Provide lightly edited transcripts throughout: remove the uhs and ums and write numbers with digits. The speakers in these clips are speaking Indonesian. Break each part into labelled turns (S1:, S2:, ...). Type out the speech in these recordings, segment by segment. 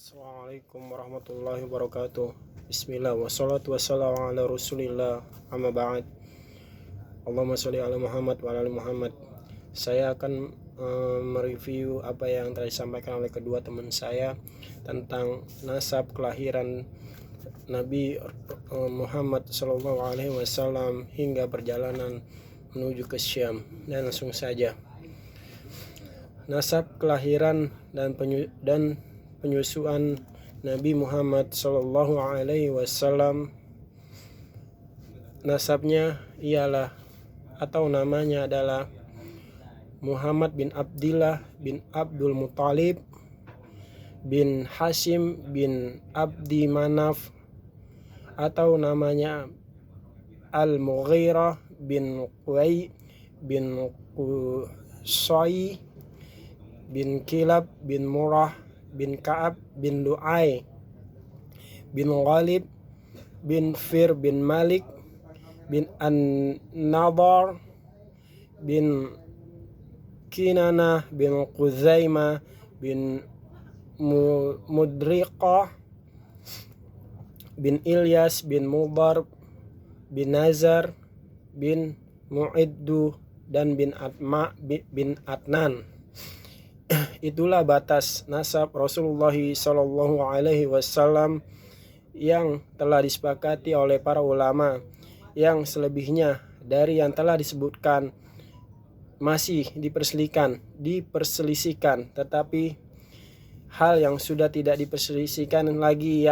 S1: Assalamualaikum warahmatullahi wabarakatuh. Bismillah wassalatu wassalamu ala rasulillah amma ba'd. Allahumma sholli ala Muhammad wa ala ali Muhammad. Saya akan mereview apa yang telah disampaikan oleh kedua teman saya tentang nasab kelahiran Nabi Muhammad Sallallahu Alaihi Wasallam hingga perjalanan menuju ke Syam. Dan langsung saja, nasab kelahiran dan penyusuan Nabi Muhammad Sallallahu Alaihi Wasallam. Nasabnya ialah atau namanya adalah Muhammad bin Abdillah bin Abdul Muttalib bin Hashim bin Abdi Manaf, atau namanya Al-Mughirah bin Qusay bin Qusay bin Kilab bin Murrah bin Ka'ab bin Lu'ay bin Ghalib bin Fir bin Malik bin An-Nadar bin Kinanah bin Khuzaimah bin Mudriqah bin Ilyas bin Mudar bin Nazar bin Mu'iddu dan bin Atma bin Adnan. Itulah batas nasab Rasulullah Sallallahu Alaihi Wasallam yang telah disepakati oleh para ulama. Yang selebihnya dari yang telah disebutkan masih diperselisihkan, tetapi hal yang sudah tidak diperselisihkan lagi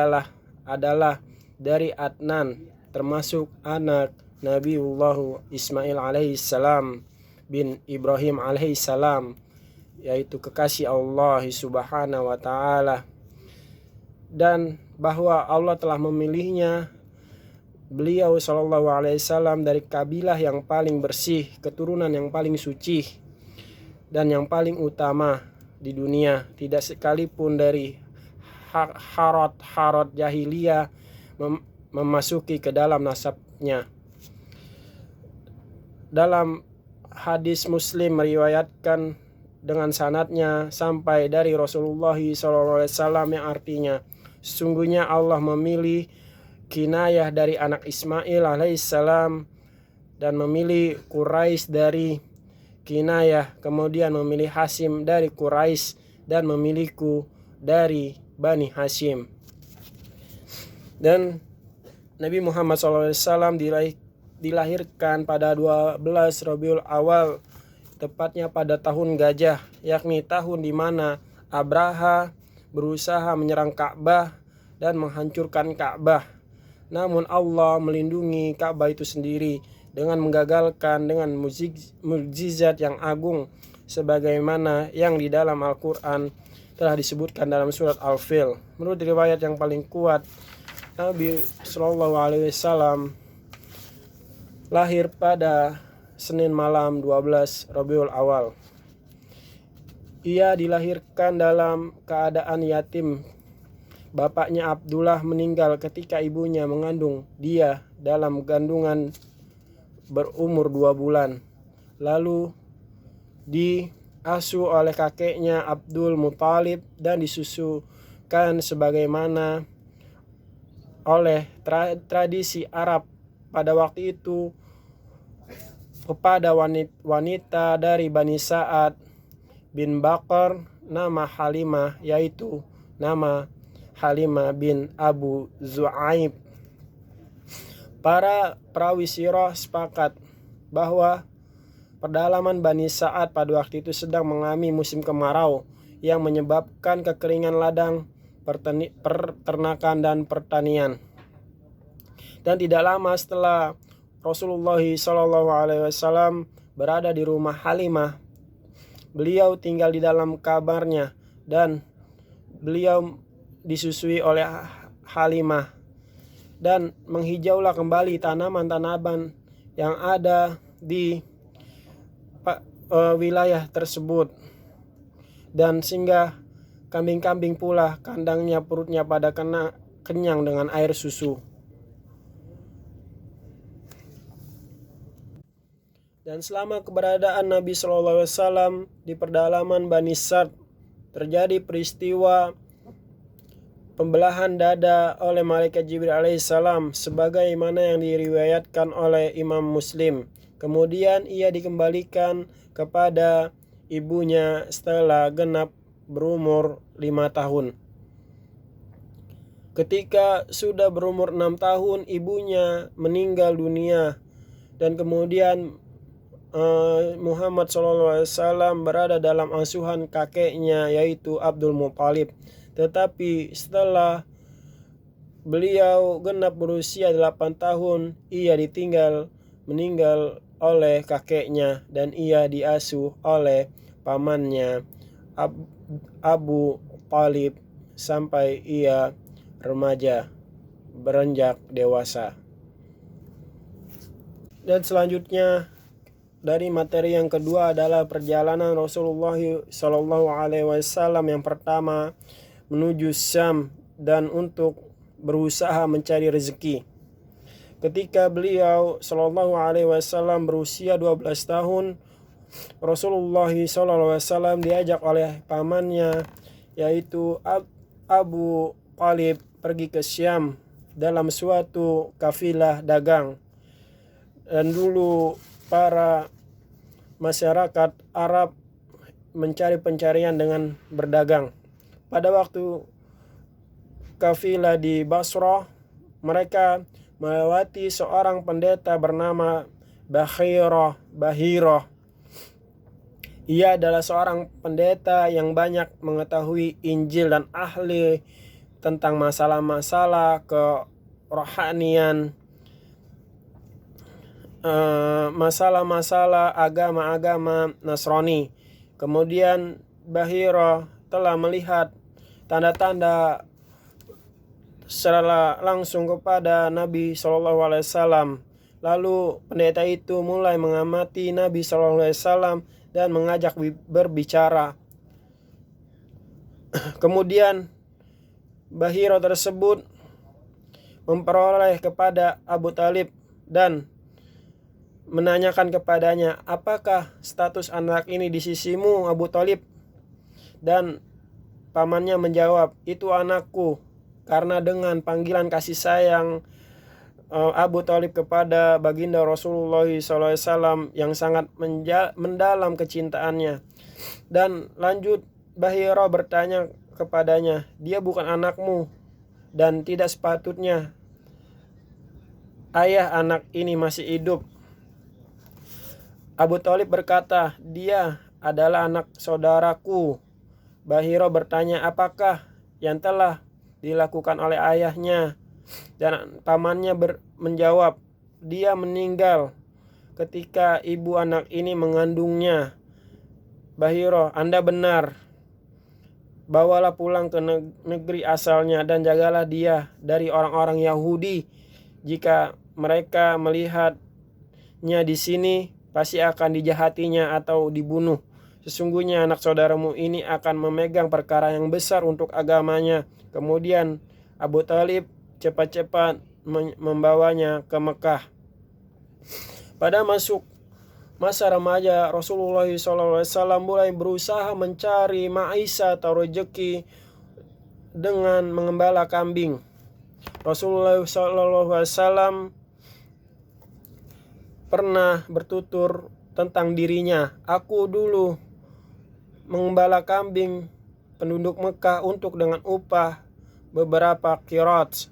S1: adalah dari Adnan, termasuk anak Nabiullah Ismail alaihissalam bin Ibrahim alaihissalam, yaitu kekasih Allah Subhanahu wa Ta'ala, dan bahwa Allah telah memilihnya beliau Sallallahu Alaihi Wasallam dari kabilah yang paling bersih, keturunan yang paling suci dan yang paling utama di dunia. Tidak sekalipun dari harot jahiliyah memasuki ke dalam nasabnya. Dalam hadis Muslim meriwayatkan dengan sanadnya sampai dari Rasulullah SAW yang artinya, sesungguhnya Allah memilih Kinayah dari anak Ismail alaihissalam dan memilih Quraisy dari Kinayah, kemudian memilih Hashim dari Quraisy dan memilihku dari Bani Hashim. Dan Nabi Muhammad SAW dilahirkan pada 12 Rabiul Awal, tepatnya pada tahun gajah, yakni tahun di mana Abraha berusaha menyerang Ka'bah dan menghancurkan Ka'bah. Namun Allah melindungi Ka'bah itu sendiri dengan menggagalkan dengan mukjizat yang agung, sebagaimana yang di dalam Al-Quran telah disebutkan dalam surat Al-Fil. Menurut riwayat yang paling kuat, Nabi Sallallahu Alaihi Wasallam lahir pada Senin malam 12 Rabiul Awal. Ia dilahirkan dalam keadaan yatim. Bapaknya Abdullah meninggal ketika ibunya mengandung dia dalam kandungan berumur 2 bulan. Lalu diasuh oleh kakeknya Abdul Muttalib dan disusukan sebagaimana oleh tradisi Arab pada waktu itu kepada wanita dari Bani Sa'ad bin Bakar nama Halimah, yaitu nama Halimah bin Abu Zu'aib. Para perawi sirah sepakat bahwa pedalaman Bani Sa'ad pada waktu itu sedang mengalami musim kemarau yang menyebabkan kekeringan ladang, peternakan dan pertanian. Dan tidak lama setelah Rasulullah SAW berada di rumah Halimah, beliau tinggal di dalam kamarnya dan beliau disusui oleh Halimah, dan menghijaulah kembali tanaman-tanaman yang ada di wilayah tersebut, dan sehingga kambing-kambing pula kandangnya perutnya pada kenyang dengan air susu. Dan selama keberadaan Nabi SAW di pedalaman Bani Sa'ad, terjadi peristiwa pembelahan dada oleh malaikat Jibril alaihissalam sebagaimana yang diriwayatkan oleh Imam Muslim. Kemudian ia dikembalikan kepada ibunya setelah genap berumur 5 tahun. Ketika sudah berumur 6 tahun ibunya meninggal dunia dan kemudian Muhammad SAW berada dalam asuhan kakeknya yaitu Abdul Muthalib. Tetapi setelah beliau genap berusia 8 tahun, ia meninggal oleh kakeknya dan ia diasuh oleh pamannya Abu Thalib sampai ia remaja, beranjak dewasa. Dan selanjutnya dari materi yang kedua adalah perjalanan Rasulullah SAW yang pertama menuju Syam dan untuk berusaha mencari rezeki. Ketika beliau SAW berusia 12 tahun, Rasulullah SAW diajak oleh pamannya yaitu Abu Thalib pergi ke Syam dalam suatu kafilah dagang. Dan dulu para masyarakat Arab mencari pencarian dengan berdagang. Pada waktu kafilah di Basrah, mereka melewati seorang pendeta bernama Bahirah. Ia adalah seorang pendeta yang banyak mengetahui Injil dan ahli tentang masalah-masalah kerohanian, masalah-masalah agama-agama Nasrani. Kemudian Bahirah telah melihat tanda-tanda secara langsung kepada Nabi SAW. Lalu pendeta itu mulai mengamati Nabi SAW dan mengajak berbicara. Kemudian Bahirah tersebut memperoleh kepada Abu Thalib dan menanyakan kepadanya, apakah status anak ini di sisimu Abu Thalib? Dan pamannya menjawab, itu anakku. Karena dengan panggilan kasih sayang Abu Thalib kepada baginda Rasulullah SAW yang sangat mendalam kecintaannya. Dan lanjut Bahirah bertanya kepadanya, dia bukan anakmu dan tidak sepatutnya ayah anak ini masih hidup. Abu Thalib berkata, dia adalah anak saudaraku. Bahirah bertanya, apakah yang telah dilakukan oleh ayahnya? Dan pamannya menjawab, dia meninggal ketika ibu anak ini mengandungnya. Bahirah, Anda benar. Bawalah pulang ke negeri asalnya dan jagalah dia dari orang-orang Yahudi. Jika mereka melihatnya di sini, pasti akan dijahatinya atau dibunuh. Sesungguhnya anak saudaramu ini akan memegang perkara yang besar untuk agamanya. Kemudian Abu Thalib cepat-cepat membawanya ke Mekah. Pada masuk masa remaja, Rasulullah SAW mulai berusaha mencari maisha atau rezeki dengan mengembala kambing. Rasulullah SAW pernah bertutur tentang dirinya, aku dulu mengembala kambing penduduk Mekah untuk dengan upah beberapa qirat.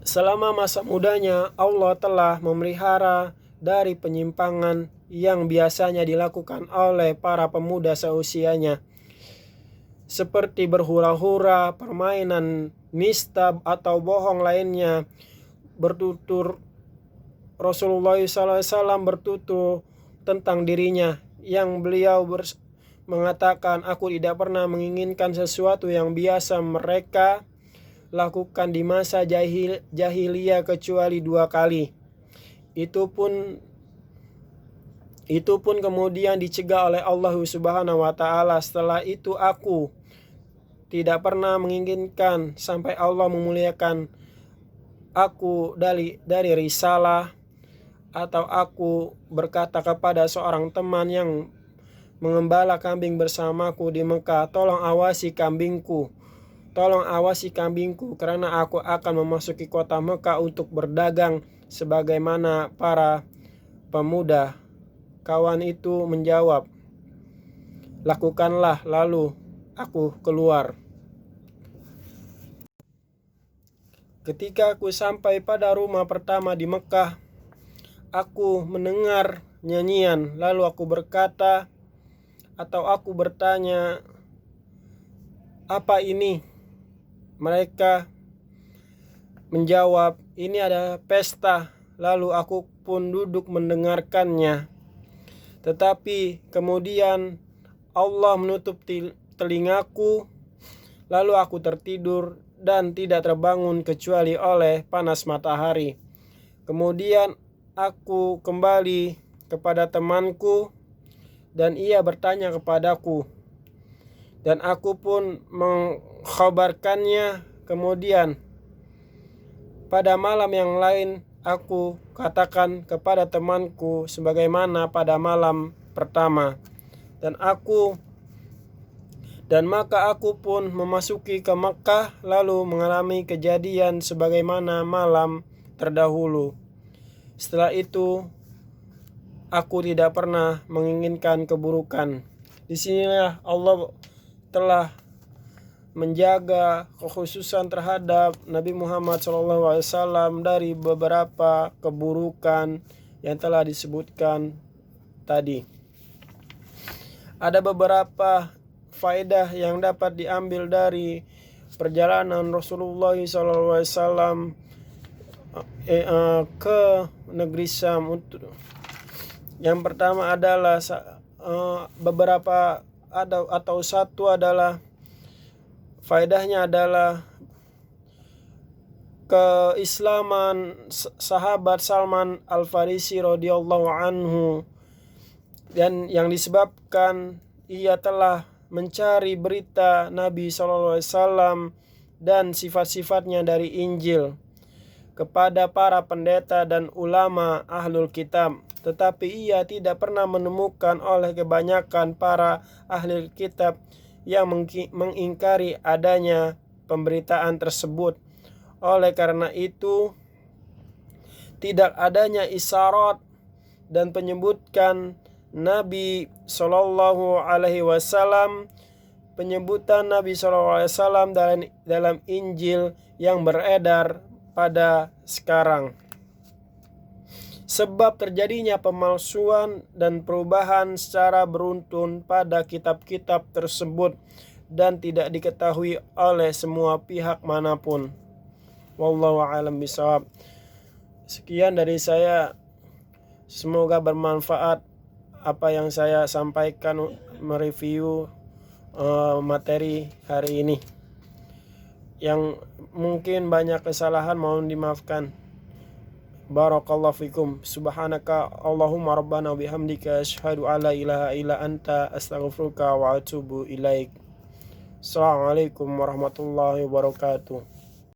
S1: Selama masa mudanya, Allah telah memelihara dari penyimpangan yang biasanya dilakukan oleh para pemuda seusianya, seperti berhura-hura, permainan nista atau bohong lainnya. Bertutur Rasulullah SAW bertutur tentang dirinya yang beliau mengatakan, aku tidak pernah menginginkan sesuatu yang biasa mereka lakukan di masa jahiliyah kecuali 2 kali. Itu pun kemudian dicegah oleh Allah Subhanahu wa taala. Setelah itu aku tidak pernah menginginkan sampai Allah memuliakan aku dari risalah, atau aku berkata kepada seorang teman yang mengembala kambing bersamaku di Mekah, tolong awasi kambingku. tolong awasi kambingku, karena aku akan memasuki kota Mekah untuk berdagang sebagaimana para pemuda. Kawan itu menjawab, lakukanlah. Lalu aku keluar. Ketika aku sampai pada rumah pertama di Mekah, aku mendengar nyanyian. Lalu aku berkata, atau aku bertanya, apa ini? Mereka menjawab, ini ada pesta. Lalu aku pun duduk mendengarkannya. Tetapi kemudian Allah menutup telingaku. Lalu aku tertidur dan tidak terbangun kecuali oleh panas matahari. Kemudian aku kembali kepada temanku dan ia bertanya kepadaku, dan aku pun mengkhabarkannya. Kemudian pada malam yang lain aku katakan kepada temanku sebagaimana pada malam pertama. Dan maka aku pun memasuki ke Mekah, lalu mengalami kejadian sebagaimana malam terdahulu. Setelah itu aku tidak pernah menginginkan keburukan. Disinilah Allah telah menjaga kekhususan terhadap Nabi Muhammad SAW dari beberapa keburukan yang telah disebutkan tadi. Ada beberapa faedah yang dapat diambil dari perjalanan Rasulullah SAW ke negeri Syam. Yang pertama adalah satu adalah faedahnya adalah keislaman sahabat Salman Al-Farisi radhiyallahu anhu, dan yang disebabkan ia telah mencari berita Nabi SAW dan sifat-sifatnya dari Injil kepada para pendeta dan ulama ahlul kitab. Tetapi ia tidak pernah menemukan oleh kebanyakan para ahli kitab yang mengingkari adanya pemberitaan tersebut. Oleh karena itu, tidak adanya isyarat dan penyebutkan Nabi Shallallahu Alaihi Wasallam, penyebutan Nabi Shallallahu Alaihi Wasallam dalam Injil yang beredar pada sekarang. Sebab terjadinya pemalsuan dan perubahan secara beruntun pada kitab-kitab tersebut dan tidak diketahui oleh semua pihak manapun. Wallahu a'lam bishawab. Sekian dari saya. Semoga bermanfaat apa yang saya sampaikan mereview materi hari ini. Yang mungkin banyak kesalahan mohon dimaafkan. Barakallahu fikum. Subhanaka Allahumma rabbana bihamdika asyhadu alla ilaha illa anta astaghfiruka wa atubu ilaik. Assalamualaikum warahmatullahi wabarakatuh.